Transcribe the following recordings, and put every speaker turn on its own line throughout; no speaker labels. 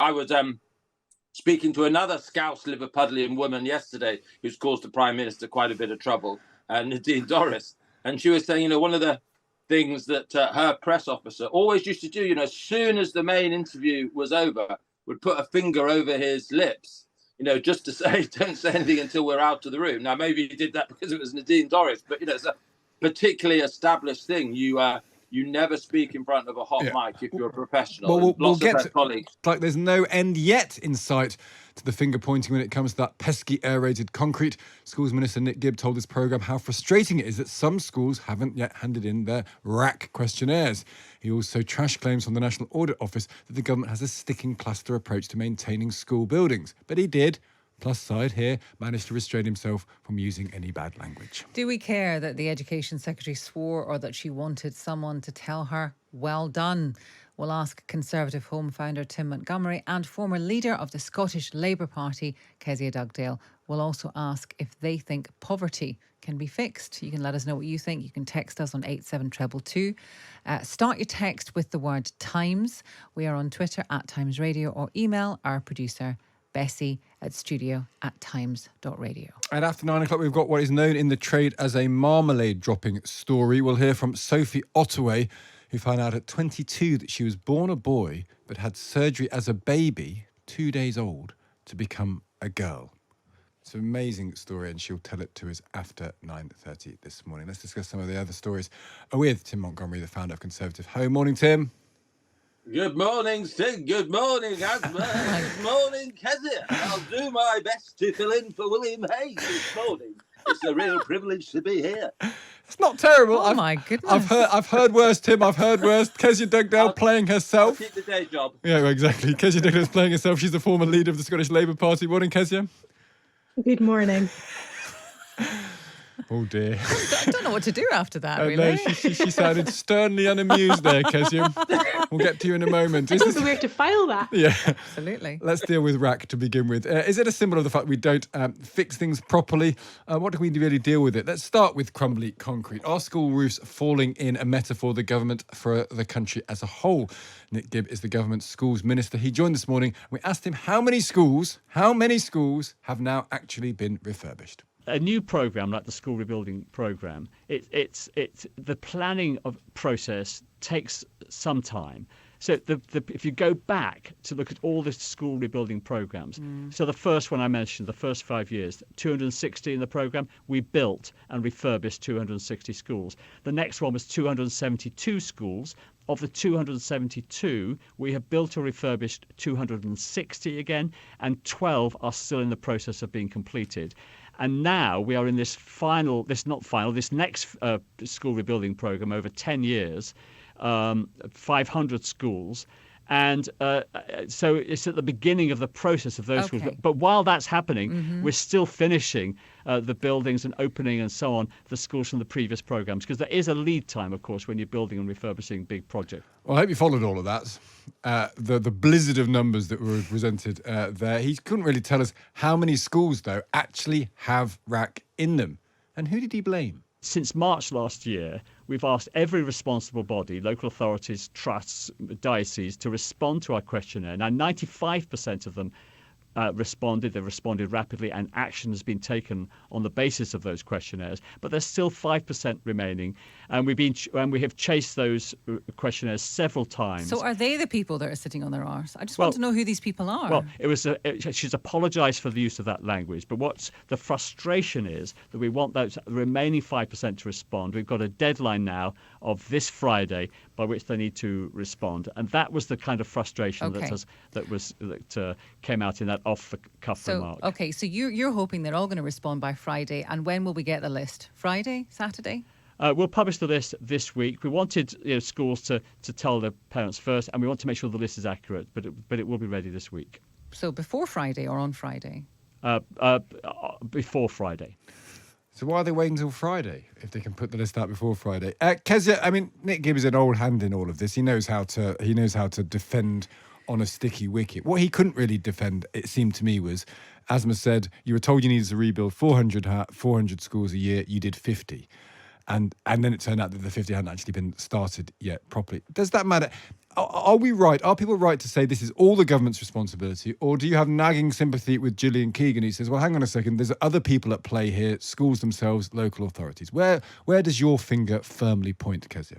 I was speaking to another Scouse Liverpudlian woman yesterday who's caused the Prime Minister quite a bit of trouble, Nadine Dorris. And she was saying, one of the things that her press officer always used to do, as soon as the main interview was over, would put a finger over his lips, just to say, don't say anything until we're out of the room. Now, maybe he did that because it was Nadine Dorris, but, it's a particularly established thing. You never speak in front of a hot mic if you're a professional.
Well, we'll get to
colleagues.
Like there's no end yet in sight to the finger pointing when it comes to that pesky aerated concrete. Schools Minister Nick Gibb told this programme how frustrating it is that some schools haven't yet handed in their RAC questionnaires. He also trashed claims from the National Audit Office that the government has a sticking plaster approach to maintaining school buildings. But he did. Plus side here, managed to restrain himself from using any bad language.
Do we care that the Education Secretary swore or that she wanted someone to tell her, well done? We'll ask Conservative Home founder Tim Montgomerie and former leader of the Scottish Labour Party, Kezia Dugdale. We'll also ask if they think poverty can be fixed. You can let us know what you think. You can text us on 87222. Start your text with the word Times. We are on Twitter @Times Radio, or email our producer Bessie at studio@times.radio.
And after 9 o'clock, we've got what is known in the trade as a marmalade dropping story. We'll hear from Sophie Ottaway, who found out at 22 that she was born a boy but had surgery as a baby, 2 days old, to become a girl. It's an amazing story, and she'll tell it to us after 9:30 this morning. Let's discuss some of the other stories with Tim Montgomerie, the founder of Conservative Home. Morning, Tim.
Good morning, Stig. Good morning, Asma. Good morning, Kezia. I'll do my best to fill in for William Hayes this morning. It's a real privilege to be here.
It's not terrible.
Oh, my goodness.
I've heard worse, Tim. I've heard worse. Kezia Dugdale playing herself.
I'll keep the day job.
Yeah, exactly. Kezia Dugdale's playing herself. She's the former leader of the Scottish Labour Party. Morning, Kezia.
Good morning.
Oh dear.
I don't know what to do after that, really.
No, she sounded sternly unamused there, Kezia. We'll get to you in a moment.
I don't know where to file that.
Yeah.
Absolutely.
Let's deal with RAC to begin with. Is it a symbol of the fact we don't fix things properly? What do we really deal with it? Let's start with crumbly concrete. Are school roofs falling in a metaphor the government for the country as a whole? Nick Gibb is the government's schools minister. He joined this morning. We asked him how many schools have now actually been refurbished.
A new program like the school rebuilding program, it's the planning of process takes some time. So if you go back to look at all the school rebuilding programs, so the first one I mentioned, the first 5 years, 260 in the program, we built and refurbished 260 schools. The next one was 272 schools. Of the 272, we have built or refurbished 260 again, and 12 are still in the process of being completed. And now we are in this next school rebuilding program over 10 years, 500 schools. And so it's at the beginning of the process of those schools. But while that's happening, we're still finishing the buildings and opening and so on, the schools from the previous programs, because there is a lead time, of course, when you're building and refurbishing big projects.
Well, I hope you followed all of that. The blizzard of numbers that were presented there. He couldn't really tell us how many schools, though, actually have RAC in them. And who did he blame?
Since March last year, we've asked every responsible body, local authorities, trusts, dioceses, to respond to our questionnaire. Now, 95% of them responded. They've responded rapidly, and action has been taken on the basis of those questionnaires. But there's still 5% remaining, and we have chased those questionnaires several times.
So are they the people that are sitting on their arse? I just want to know who these people are.
Well, she's apologised for the use of that language, but what's the frustration is that we want those remaining 5% to respond. We've got a deadline now of this Friday by which they need to respond, and that was the kind of frustration that came out in that off-the-cuff remark.
Okay, so you're hoping they're all going to respond by Friday, and when will we get the list? Friday? Saturday?
We'll publish the list this week. We wanted schools to tell their parents first, and we want to make sure the list is accurate, but it will be ready this week.
So before Friday or on Friday?
Before Friday.
So why are they waiting until Friday if they can put the list out before Friday? Kezia, I mean, Nick Gibb is an old hand in all of this. He knows how to defend on a sticky wicket. What he couldn't really defend, it seemed to me, was, Asma said, you were told you needed to rebuild 400 schools a year. You did 50. and then it turned out that the 50 hadn't actually been started yet properly. Does that matter? Are we right? Are people right to say this is all the government's responsibility, or do you have nagging sympathy with Gillian Keegan, who says, well, hang on a second, there's other people at play here, schools themselves, local authorities. Where does your finger firmly point, Kezia?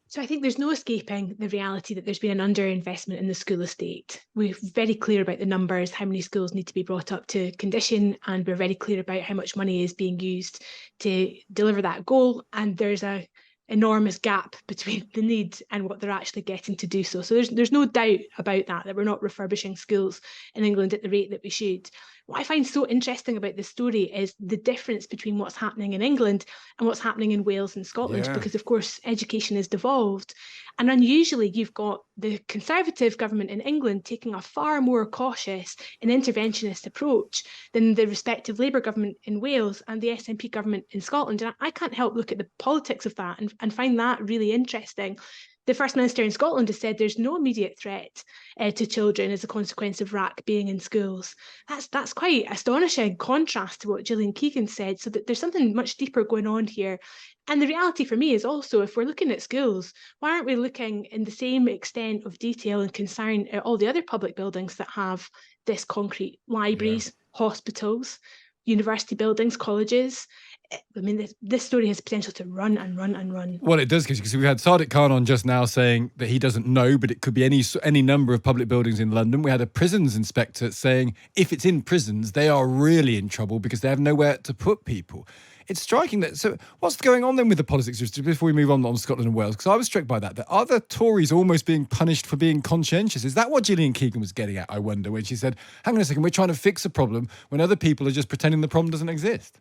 So I think there's no escaping the reality that there's been an underinvestment in the school estate. We're very clear about the numbers, how many schools need to be brought up to condition, and we're very clear about how much money is being used to deliver that goal. And there's a enormous gap between the need and what they're actually getting to do so. So there's no doubt about that we're not refurbishing schools in England at the rate that we should. What I find so interesting about this story is the difference between what's happening in England and what's happening in Wales and Scotland, because of course education has devolved. And unusually, you've got the Conservative government in England taking a far more cautious and interventionist approach than the respective Labour government in Wales and the SNP government in Scotland. And I can't help look at the politics of that and find that really interesting. The First Minister in Scotland has said there's no immediate threat to children as a consequence of RAC being in schools. That's quite astonishing contrast to what Gillian Keegan said, so that there's something much deeper going on here. And the reality for me is also, if we're looking at schools, why aren't we looking in the same extent of detail and concern at all the other public buildings that have this concrete? Libraries, hospitals, university buildings, colleges. I mean, this story has potential to run and run and run.
Well, it does, because we had Sadiq Khan on just now saying that he doesn't know, but it could be any number of public buildings in London. We had a prisons inspector saying if it's in prisons, they are really in trouble because they have nowhere to put people. It's striking that. So what's going on then with the politics, just before we move on Scotland and Wales? Because I was struck by that. Are the Tories almost being punished for being conscientious? Is that what Gillian Keegan was getting at, I wonder, when she said, hang on a second, we're trying to fix a problem when other people are just pretending the problem doesn't exist?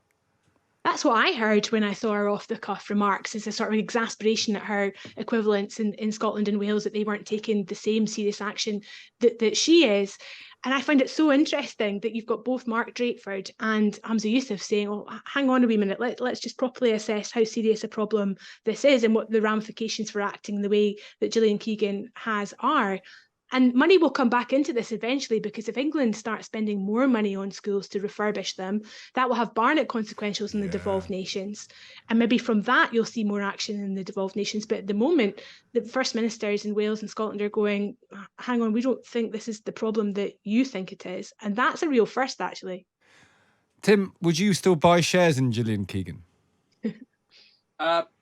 That's what I heard when I saw her off-the-cuff remarks, is a sort of exasperation at her equivalents in Scotland and Wales, that they weren't taking the same serious action that she is. And I find it so interesting that you've got both Mark Drakeford and Hamza Youssef saying, oh, hang on a wee minute, let's just properly assess how serious a problem this is and what the ramifications for acting the way that Gillian Keegan has are. And money will come back into this eventually, because if England starts spending more money on schools to refurbish them, that will have Barnett consequentials in the devolved nations. And maybe from that, you'll see more action in the devolved nations. But at the moment, the First Ministers in Wales and Scotland are going, hang on, we don't think this is the problem that you think it is. And that's a real first, actually.
Tim, would you still buy shares in Gillian Keegan?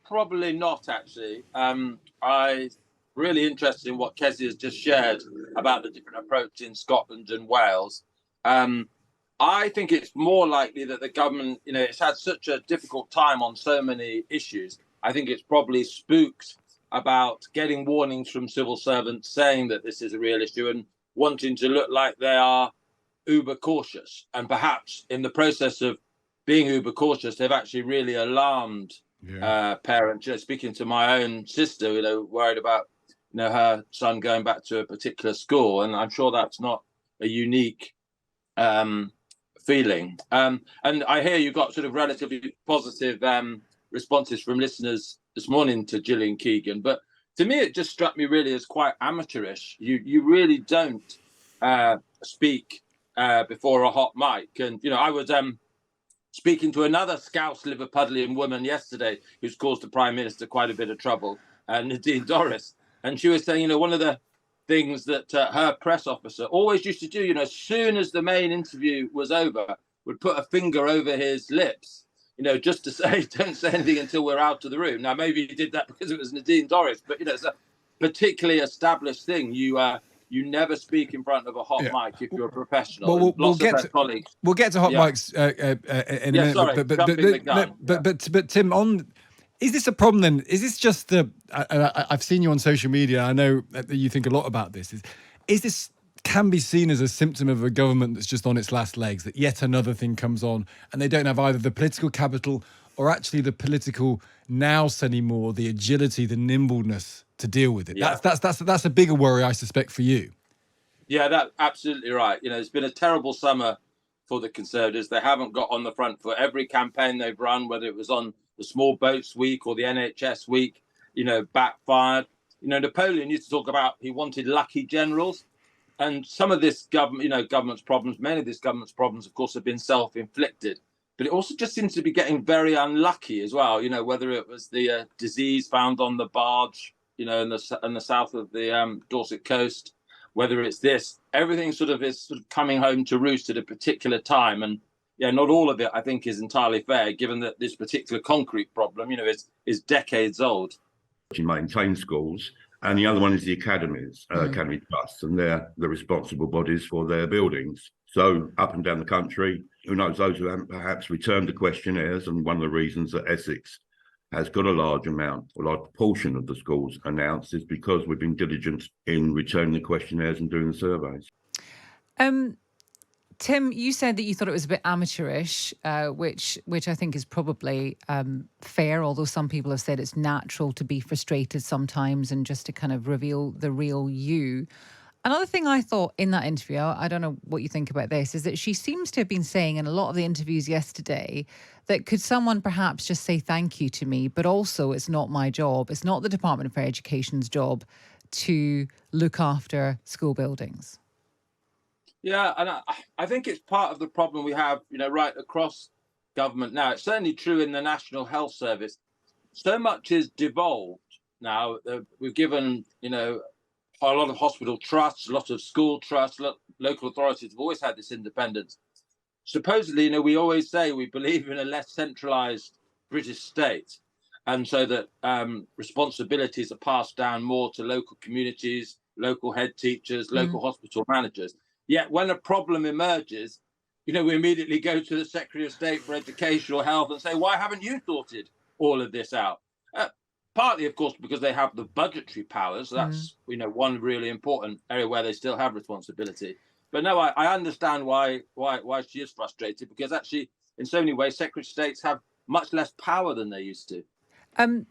Probably not, actually. I really interested in what Kezia has just shared about the different approach in Scotland and Wales. I think it's more likely that the government, it's had such a difficult time on so many issues. I think it's probably spooked about getting warnings from civil servants saying that this is a real issue and wanting to look like they are uber cautious. And perhaps in the process of being uber cautious, they've actually really alarmed parents. Speaking to my own sister, worried about her son going back to a particular school, and I'm sure that's not a unique feeling. And I hear you got sort of relatively positive responses from listeners this morning to Gillian Keegan, but to me it just struck me really as quite amateurish. You really don't speak before a hot mic, and I was speaking to another Scouse Liverpudlian woman yesterday who's caused the Prime Minister quite a bit of trouble, Nadine Dorris. And she was saying, one of the things that her press officer always used to do, as soon as the main interview was over, would put a finger over his lips, just to say, don't say anything until we're out of the room. Now, maybe he did that because it was Nadine Dorris, but, it's a particularly established thing. You never speak in front of a hot mic if you're a professional.
Well, we'll get to hot mics in a minute.
Sorry,
but Tim, is this a problem then? Is this just I've seen you on social media. I know that you think a lot about this. Is this can be seen as a symptom of a government that's just on its last legs, that yet another thing comes on and they don't have either the political capital or actually the political nous anymore, the agility, the nimbleness to deal with it? Yeah. That's a bigger worry, I suspect, for you.
Yeah, that's absolutely right. It's been a terrible summer for the Conservatives. They haven't got on the front for every campaign they've run, whether it was on the Small Boats Week or the NHS Week, backfired. Napoleon used to talk about he wanted lucky generals. And some of this government's problems, many of this government's problems, of course, have been self-inflicted. but it also just seems to be getting very unlucky as well. Whether it was the disease found on the barge, in the south of the Dorset coast, whether it's this, everything sort of coming home to roost at a particular time. And yeah, not all of it, I think, is entirely fair, given that this particular concrete problem, is decades old.
To maintain schools, and the other one is the academies, academy trusts, and they're the responsible bodies for their buildings. So up and down the country, who knows, those who haven't perhaps returned the questionnaires, and one of the reasons that Essex has got a large proportion of the schools announced is because we've been diligent in returning the questionnaires and doing the surveys.
Tim, you said that you thought it was a bit amateurish, which I think is probably fair, although some people have said it's natural to be frustrated sometimes and just to kind of reveal the real you. Another thing I thought in that interview, I don't know what you think about this, is that she seems to have been saying in a lot of the interviews yesterday that could someone perhaps just say thank you to me, but also it's not my job. It's not the Department for Education's job to look after school buildings.
Yeah, and I think it's part of the problem we have, right across government now. It's certainly true in the National Health Service. So much is devolved now. We've given, a lot of hospital trusts, a lot of school trusts, local authorities have always had this independence. Supposedly, we always say we believe in a less centralised British state, and so that responsibilities are passed down more to local communities, local head teachers, local hospital managers. Yet when a problem emerges, we immediately go to the Secretary of State for Education or Health and say, why haven't you sorted all of this out? Partly, of course, because they have the budgetary powers. That's, one really important area where they still have responsibility. But no, I understand why she is frustrated, because actually, in so many ways, Secretary of States have much less power than they used to.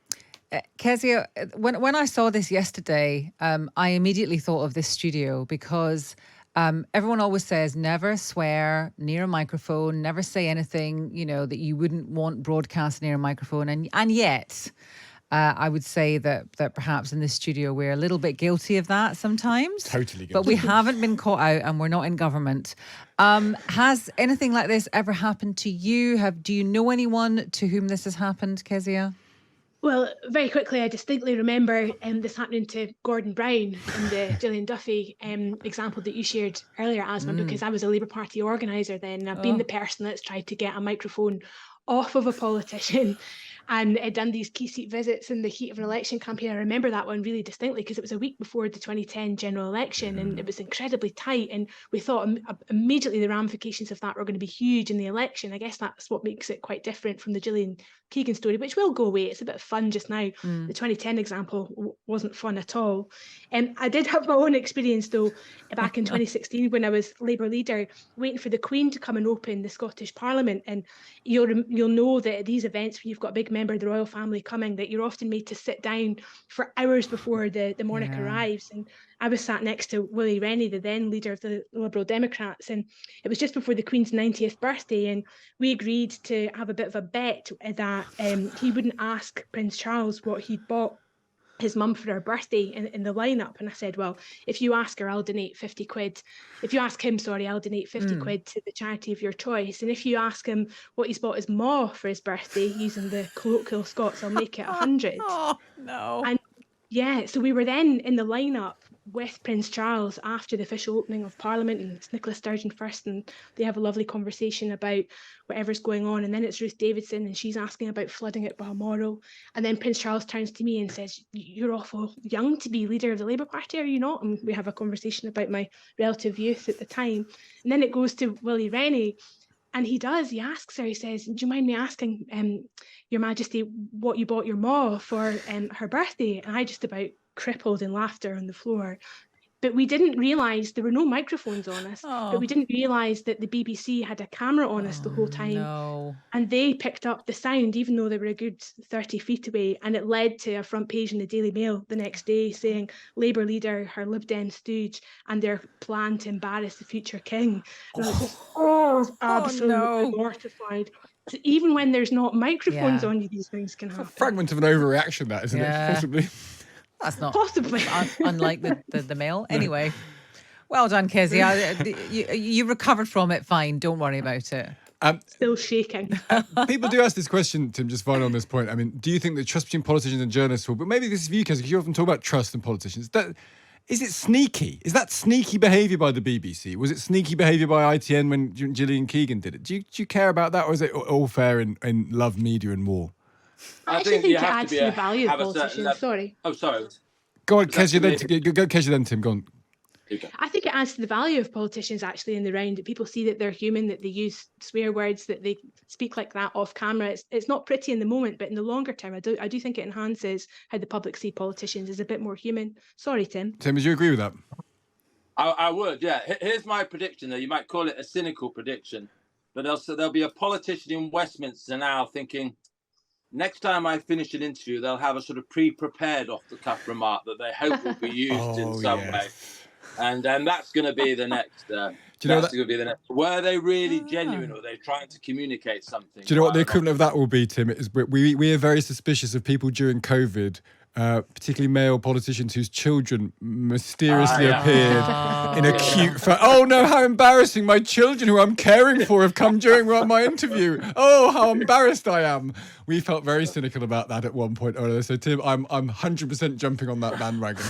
Kezia, when I saw this yesterday, I immediately thought of this studio because... everyone always says never swear near a microphone, never say anything, that you wouldn't want broadcast near a microphone. And yet, I would say that perhaps in this studio, we're a little bit guilty of that sometimes.
Totally guilty.
But we haven't been caught out and we're not in government. Has anything like this ever happened to you? Do you know anyone to whom this has happened, Kezia?
Well, very quickly, I distinctly remember this happening to Gordon Brown in the Gillian Duffy example that you shared earlier, Asma, because I was a Labour Party organiser then. I've been the person that's tried to get a microphone off of a politician and done these key seat visits in the heat of an election campaign. I remember that one really distinctly because it was a week before the 2010 general election and it was incredibly tight, and we thought immediately the ramifications of that were going to be huge in the election. I guess that's what makes it quite different from the Gillian Keegan story, which will go away. It's a bit of fun just now. The 2010 example wasn't fun at all. I did have my own experience though back in 2016 when I was Labour leader, waiting for the Queen to come and open the Scottish Parliament. And you'll know that at these events, when you've got a big member of the royal family coming, that you're often made to sit down for hours before the monarch arrives. And I was sat next to Willie Rennie, the then leader of the Liberal Democrats, and it was just before the Queen's 90th birthday, and we agreed to have a bit of a bet that he wouldn't ask Prince Charles what he'd bought his mum for her birthday in the lineup. And I said, well, if you ask her, I'll donate 50 quid. If you ask him, sorry, I'll donate 50 quid to the charity of your choice. And if you ask him what he's bought his ma for his birthday, using the colloquial Scots, I'll make it 100.
Oh, no.
And yeah, so we were then in the lineup with Prince Charles after the official opening of Parliament, and it's Nicola Sturgeon first, and they have a lovely conversation about whatever's going on, and then it's Ruth Davidson and she's asking about flooding at Balmoral, and then Prince Charles turns to me and says, you're awful young to be leader of the Labour Party, are you not? And we have a conversation about my relative youth at the time, and then it goes to Willie Rennie. And he asks her, he says, do you mind me asking Your Majesty what you bought your ma for her birthday? And I just about crippled in laughter on the floor. But we didn't realise there were no microphones on us. But we didn't realise that the BBC had a camera on us the whole time.
No.
And they picked up the sound, even though they were a good 30 feet away. And it led to a front page in the Daily Mail the next day saying, Labour leader, her Lib Dem stooge, and their plan to embarrass the future king. And I was just, absolutely mortified. So even when there's not microphones on you, these things can happen.
A fragment of an overreaction, that, isn't it? Possibly.
That's not
possibly
unlike the Mail. Anyway, well done, Kezia. You recovered from it fine. Don't worry about it.
Still shaking.
People do ask this question, Tim, just final on this point. I mean, do you think that trust between politicians and journalists will, but maybe this is for you, because you often talk about trust in politicians. Is it sneaky? Is that sneaky behaviour by the BBC? Was it sneaky behaviour by ITN when Gillian Keegan did it? Do you care about that, or is it all fair in love, media and war?
I actually think it adds to the value of politicians. Sorry.
Oh, sorry.
Go on, Kezia, then Tim, go on.
I think it adds to the value of politicians actually in the round, that people see that they're human, that they use swear words, that they speak like that off camera. It's not pretty in the moment, but in the longer term, I do think it enhances how the public see politicians as a bit more human. Sorry, Tim.
Tim, would you agree with that?
I would, yeah. Here's my prediction, though. You might call it a cynical prediction, but there'll be a politician in Westminster now thinking, next time I finish an interview, they'll have a sort of pre-prepared off-the-cuff remark that they hope will be used in some way. And that's going to be the next. Going to be the next. Were they really genuine, or are they trying to communicate something?
Do you know what the equivalent of that will be, Tim? Is we are very suspicious of people during COVID, particularly male politicians whose children mysteriously appeared in a cute. Oh no! How embarrassing! My children, who I'm caring for, have come during my interview. Oh, how embarrassed I am! We felt very cynical about that at one point or another. So, Tim, I'm 100% jumping on that bandwagon.